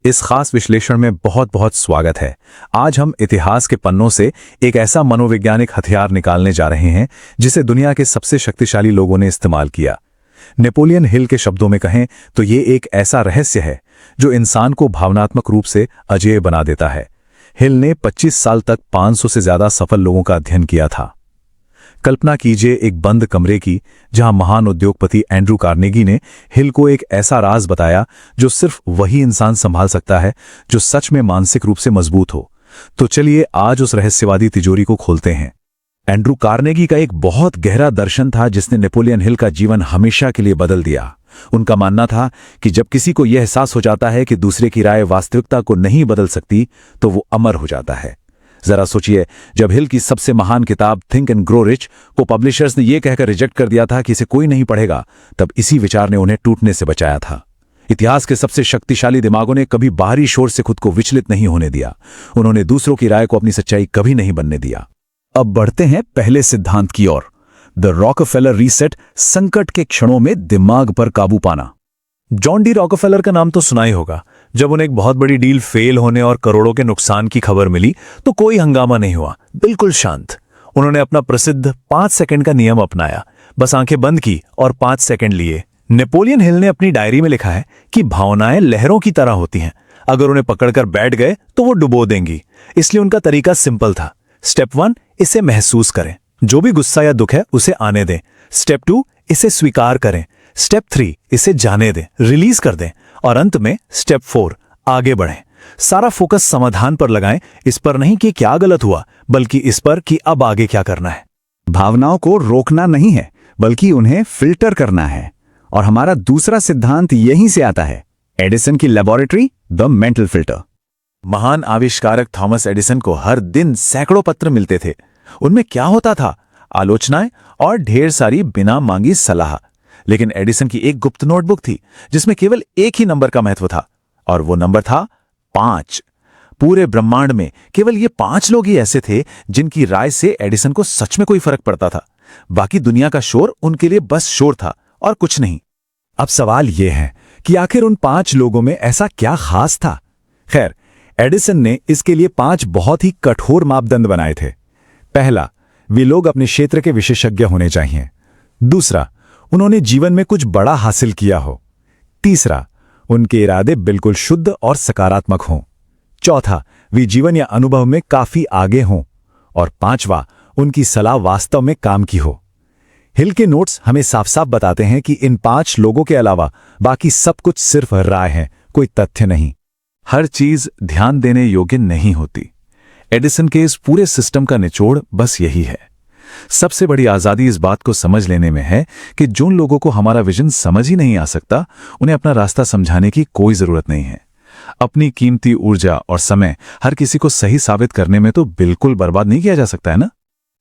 इस खास विश्लेषण में बहुत बहुत स्वागत है। आज हम इतिहास के पन्नों से एक ऐसा मनोवैज्ञानिक हथियार निकालने जा रहे हैं जिसे दुनिया के सबसे शक्तिशाली लोगों ने इस्तेमाल किया। नेपोलियन हिल के शब्दों में कहें तो ये एक ऐसा रहस्य है जो इंसान को भावनात्मक रूप से अजेय बना देता है। हिल ने 25 साल तक 500 से ज्यादा सफल लोगों का अध्ययन किया था। कल्पना कीजिए एक बंद कमरे की जहां महान उद्योगपति एंड्रू कार्नेगी ने हिल को एक ऐसा राज बताया जो सिर्फ वही इंसान संभाल सकता है जो सच में मानसिक रूप से मजबूत हो। तो चलिए आज उस रहस्यवादी तिजोरी को खोलते हैं। एंड्रू कार्नेगी का एक बहुत गहरा दर्शन था जिसने नेपोलियन हिल का जीवन हमेशा के लिए बदल दिया। उनका मानना था कि जब किसी को यह एहसास हो जाता है कि दूसरे की राय वास्तविकता को नहीं बदल सकती तो वो अमर हो जाता है। जरा सोचिए, जब हिल की सबसे महान किताब थिंक एंड ग्रो रिच को पब्लिशर्स ने यह कहकर रिजेक्ट कर दिया था कि इसे कोई नहीं पढ़ेगा, तब इसी विचार ने उन्हें टूटने से बचाया था। इतिहास के सबसे शक्तिशाली दिमागों ने कभी बाहरी शोर से खुद को विचलित नहीं होने दिया। उन्होंने दूसरों की राय को अपनी सच्चाई कभी नहीं बनने दिया। अब बढ़ते हैं पहले सिद्धांत की ओर, द रॉकफेलर रीसेट, संकट के क्षणों में दिमाग पर काबू पाना। जॉन डी रॉकफेलर का नाम तो सुना ही होगा। जब उन्हें एक बहुत बड़ी डील फेल होने और करोड़ों के नुकसान की खबर मिली तो कोई हंगामा नहीं हुआ, बिल्कुल शांत। उन्होंने अपना प्रसिद्ध 5 सेकंड का नियम अपनाया, बस आंखें बंद की और 5 सेकंड लिए। नेपोलियन हिल ने अपनी डायरी में लिखा है कि भावनाएं लहरों की तरह होती हैं, अगर उन्हें पकड़कर बैठ गए तो वो डुबो देंगी। इसलिए उनका तरीका सिंपल था। स्टेप 1, इसे महसूस करें, जो भी गुस्सा या दुख है उसे आने दें। स्टेप 2, इसे स्वीकार करें। स्टेप 3, इसे जाने दें, रिलीज कर दें। और अंत में स्टेप 4, आगे बढ़ें। सारा फोकस समाधान पर लगाएं, इस पर नहीं कि क्या गलत हुआ, बल्कि इस पर कि अब आगे क्या करना है। भावनाओं को रोकना नहीं है, बल्कि उन्हें फिल्टर करना है। और हमारा दूसरा सिद्धांत यहीं से आता है, एडिसन की लेबोरेटरी, द मेंटल फिल्टर। महान आविष्कारक थॉमस एडिसन को हर दिन सैकड़ों पत्र मिलते थे। उनमें क्या होता था? आलोचनाएं और ढेर सारी बिना मांगी सलाह। लेकिन एडिसन की एक गुप्त नोटबुक थी जिसमें केवल एक ही नंबर का महत्व था, और वो नंबर था 5। पूरे ब्रह्मांड में केवल ये 5 लोग ही ऐसे थे जिनकी राय से एडिसन को सच में कोई फर्क पड़ता था। बाकी दुनिया का शोर उनके लिए बस शोर था और कुछ नहीं। अब सवाल यह है कि आखिर उन 5 लोगों में ऐसा क्या खास था? खैर, एडिसन ने इसके लिए 5 बहुत ही कठोर मापदंड बनाए थे। पहला, वे लोग अपने क्षेत्र के विशेषज्ञ होने चाहिए। दूसरा, उन्होंने जीवन में कुछ बड़ा हासिल किया हो। तीसरा, उनके इरादे बिल्कुल शुद्ध और सकारात्मक हों। चौथा, वे जीवन या अनुभव में काफी आगे हों। और पांचवा, उनकी सलाह वास्तव में काम की हो। हिल के नोट्स हमें साफ साफ बताते हैं कि इन 5 लोगों के अलावा बाकी सब कुछ सिर्फ राय है, कोई तथ्य नहीं। हर चीज ध्यान देने योग्य नहीं होती। एडिसन के इस पूरे सिस्टम का निचोड़ बस यही है। सबसे बड़ी आजादी इस बात को समझ लेने में है कि जिन लोगों को हमारा विजन समझ ही नहीं आ सकता, उन्हें अपना रास्ता समझाने की कोई जरूरत नहीं है। अपनी कीमती ऊर्जा और समय हर किसी को सही साबित करने में तो बिल्कुल बर्बाद नहीं किया जा सकता है ना।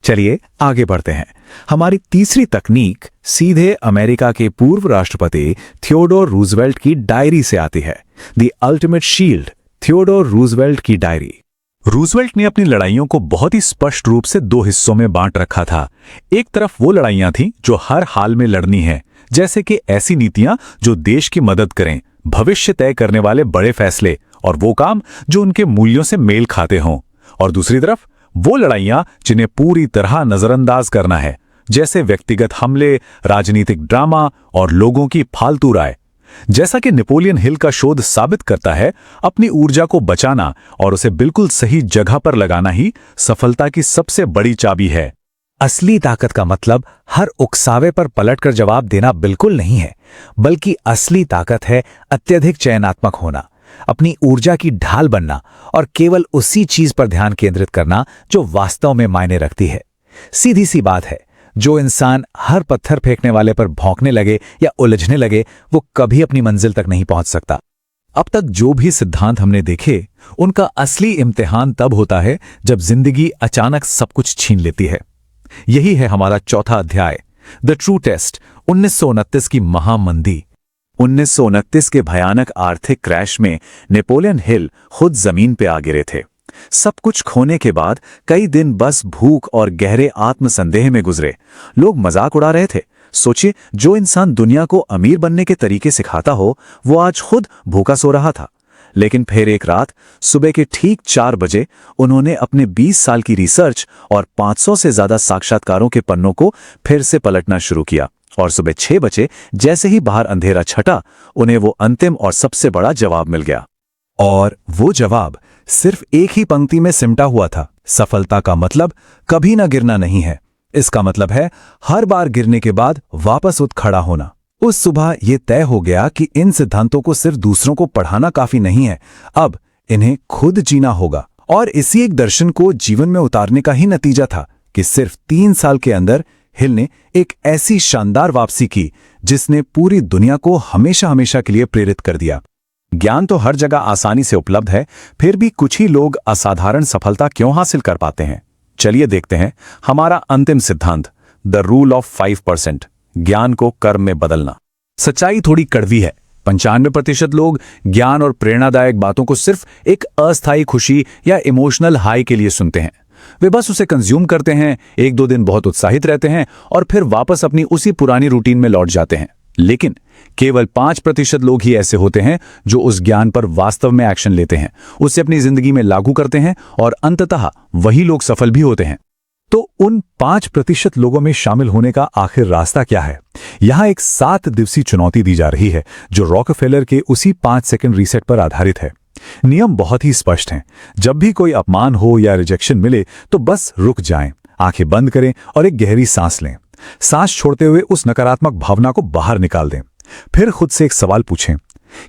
चलिए आगे बढ़ते हैं। हमारी तीसरी तकनीक सीधे अमेरिका के पूर्व राष्ट्रपति थियोडोर रूजवेल्ट की डायरी से आती है। The ultimate shield, Theodore Roosevelt की डायरी। रूजवेल्ट ने अपनी लड़ाइयों को बहुत ही स्पष्ट रूप से 2 हिस्सों में बांट रखा था। एक तरफ वो लड़ाइयां थीं जो हर हाल में लड़नी है, जैसे कि ऐसी नीतियां जो देश की मदद करें, भविष्य तय करने वाले बड़े फैसले और वो काम जो उनके मूल्यों से मेल खाते हों। और दूसरी तरफ वो लड़ाइयां जिन्हें पूरी तरह नजरअंदाज करना है, जैसे व्यक्तिगत हमले, राजनीतिक ड्रामा और लोगों की फालतू राय। जैसा कि नेपोलियन हिल का शोध साबित करता है, अपनी ऊर्जा को बचाना और उसे बिल्कुल सही जगह पर लगाना ही सफलता की सबसे बड़ी चाबी है। असली ताकत का मतलब हर उकसावे पर पलटकर जवाब देना बिल्कुल नहीं है, बल्कि असली ताकत है अत्यधिक चयनात्मक होना, अपनी ऊर्जा की ढाल बनना और केवल उसी चीज पर ध्यान केंद्रित करना जो वास्तव में मायने रखती है। सीधी सी बात है, जो इंसान हर पत्थर फेंकने वाले पर भौंकने लगे या उलझने लगे, वो कभी अपनी मंजिल तक नहीं पहुंच सकता। अब तक जो भी सिद्धांत हमने देखे, उनका असली इम्तिहान तब होता है जब जिंदगी अचानक सब कुछ छीन लेती है। यही है हमारा चौथा अध्याय, द ट्रू टेस्ट, 1929 की महामंदी। 1929 के भयानक आर्थिक क्रैश में नेपोलियन हिल खुद जमीन पे आ गिरे थे। सब कुछ खोने के बाद कई दिन बस भूख और गहरे आत्मसंदेह में गुजरे। लोग मजाक उड़ा रहे थे। सोचिए, जो इंसान दुनिया को अमीर बनने के तरीके सिखाता हो, वो आज खुद भूखा सो रहा था। लेकिन फिर एक रात सुबह के ठीक 4 बजे उन्होंने अपने 20 साल की रिसर्च और 500 से ज्यादा साक्षात्कारों के पन्नों को फिर से पलटना शुरू किया और सुबह 6 बजे जैसे ही बाहर अंधेरा छटा उन्हें वो अंतिम और सबसे बड़ा जवाब मिल गया। और वो जवाब सिर्फ एक ही पंक्ति में सिमटा हुआ था। सफलता का मतलब कभी ना गिरना नहीं है, इसका मतलब है हर बार गिरने के बाद वापस उठ खड़ा होना। उस सुबह यह तय हो गया कि इन सिद्धांतों को सिर्फ दूसरों को पढ़ाना काफी नहीं है, अब इन्हें खुद जीना होगा। और इसी एक दर्शन को जीवन में उतारने का ही नतीजा था कि सिर्फ 3 साल के अंदर हिल ने एक ऐसी शानदार वापसी की जिसने पूरी दुनिया को हमेशा हमेशा के लिए प्रेरित कर दिया। ज्ञान तो हर जगह आसानी से उपलब्ध है, फिर भी कुछ ही लोग असाधारण सफलता क्यों हासिल कर पाते हैं? चलिए देखते हैं हमारा अंतिम सिद्धांत, द रूल ऑफ 5%, ज्ञान को कर्म में बदलना। सच्चाई थोड़ी कड़वी है। 95% लोग ज्ञान और प्रेरणादायक बातों को सिर्फ एक अस्थायी खुशी या इमोशनल हाई के लिए सुनते हैं। वे बस उसे कंज्यूम करते हैं, 1-2 दिन बहुत उत्साहित रहते हैं और फिर वापस अपनी उसी पुरानी रूटीन में लौट जाते हैं। लेकिन केवल 5% लोग ही ऐसे होते हैं जो उस ज्ञान पर वास्तव में एक्शन लेते हैं, उसे अपनी जिंदगी में लागू करते हैं और अंततः वही लोग सफल भी होते हैं। तो उन 5% लोगों में शामिल होने का आखिर रास्ता क्या है? यहां एक 7 दिवसीय चुनौती दी जा रही है जो रॉकफेलर के उसी 5 सेकंड रीसेट पर आधारित है। नियम बहुत ही स्पष्ट हैं। जब भी कोई अपमान हो या रिजेक्शन मिले तो बस रुक जाएं, आंखें बंद करें और एक गहरी सांस लें। सांस छोड़ते हुए उस नकारात्मक भावना को बाहर निकाल दें। फिर खुद से एक सवाल पूछें,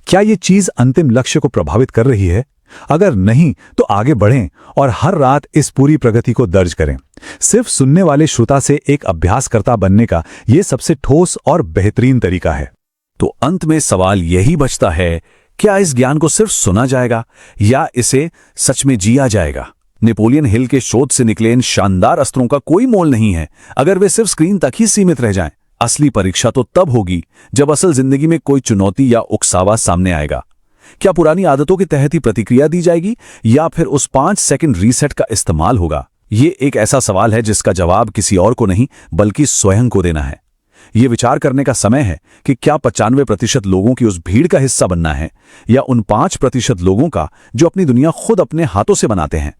क्या ये चीज अंतिम लक्ष्य को प्रभावित कर रही है? अगर नहीं तो आगे बढ़ें और हर रात इस पूरी प्रगति को दर्ज करें। सिर्फ सुनने वाले श्रोता से एक अभ्यासकर्ता बनने का यह सबसे ठोस और बेहतरीन तरीका है। तो अंत में सवाल यही बचता है, क्या इस ज्ञान को सिर्फ सुना जाएगा या इसे सच में जिया जाएगा? नेपोलियन हिल के शोध से निकले इन शानदार अस्त्रों का कोई मोल नहीं है अगर वे सिर्फ स्क्रीन तक ही सीमित रह जाएं। असली परीक्षा तो तब होगी जब असल जिंदगी में कोई चुनौती या उकसावा सामने आएगा। क्या पुरानी आदतों के तहत ही प्रतिक्रिया दी जाएगी या फिर उस 5 सेकंड रीसेट का इस्तेमाल होगा? ये एक ऐसा सवाल है जिसका जवाब किसी और को नहीं बल्कि स्वयं को देना है। ये विचार करने का समय है कि क्या 95% लोगों की उस भीड़ का हिस्सा बनना है या उन 5% लोगों का जो अपनी दुनिया खुद अपने हाथों से बनाते हैं।